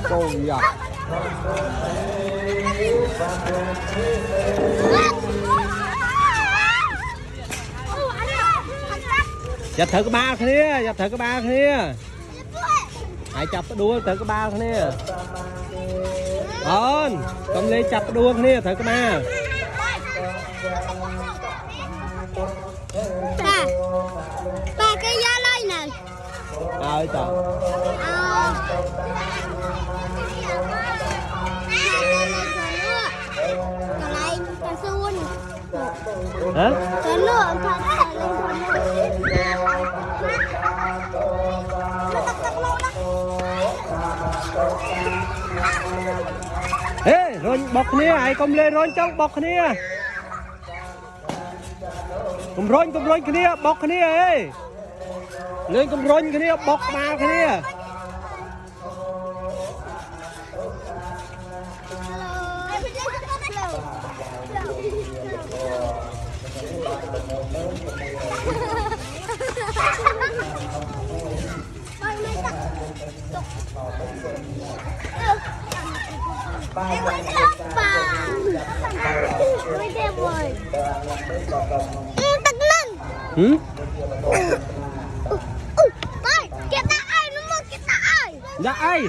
cô gì àจับเธอก็บ้าคนนี้จับเธอก็บ้าคนนี้ไอ้จับดูเธอก็บ้าคนนี้อ๋อกำเลยจับดูคนนี้เธอก็มาbà cái giá đây này trời còn này cà xuân hả cái lượng thật ê rồi bọc này ai công lên rồi trong bọc này cùng rôn cái này bọc cái này ê lên cùng rôn cái này bọc ba cái này ừ? Kita ai nó mà kita ai dạ ai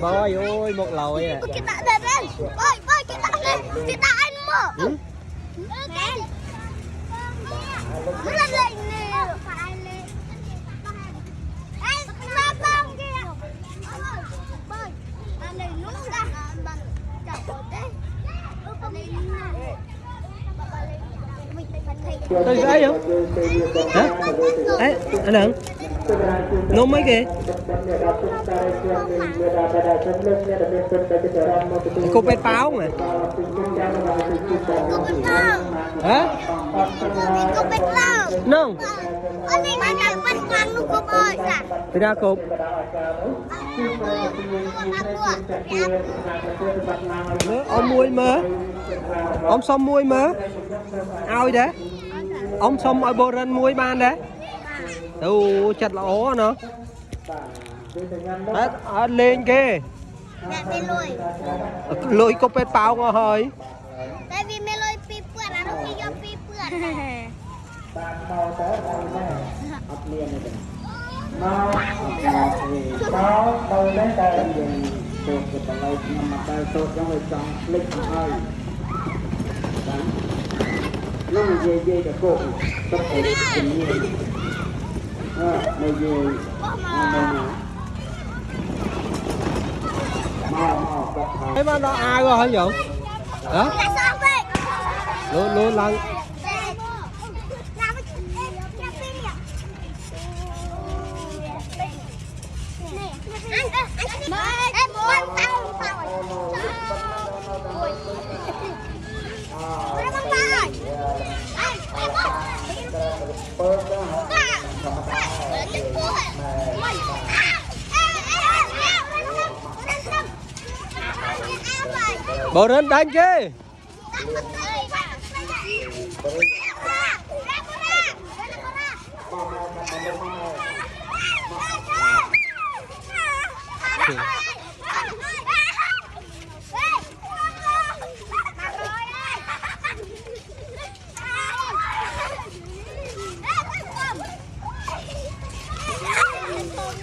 bôi ôi một lồi à kita lên bôi kita lên kita ai nó mà lên lên nè phải lên ai ba bông kia bôi anh này nó ra bằng chảo bột đấy tôi gái không hả ấy anh đừng nấu mấy kìa cô bé pháo mà hả cô bé pháo nông anh đi mà đang bắt ngang luôn cô bơi cả thì ra cô ông mui mơ ông xong mui mơ ao đấy ông xong ở bờ rần mui ban đấy đâu chặt là ố nó lên kìa lôi cô bé bao ngò hơi tại vì mẹ lôi pi bưởi là nó khi cho pi bưởi nó đâu lấy tay gì thuộc về tầng này nằm mặt tay tôi trong người chọn lịch hơi nó là dê cả cổ tất cả đều tình nhiên này dê thấy mà nó ai rồi hả vậy hả luôn lần bờ rên đánh chứ Okay.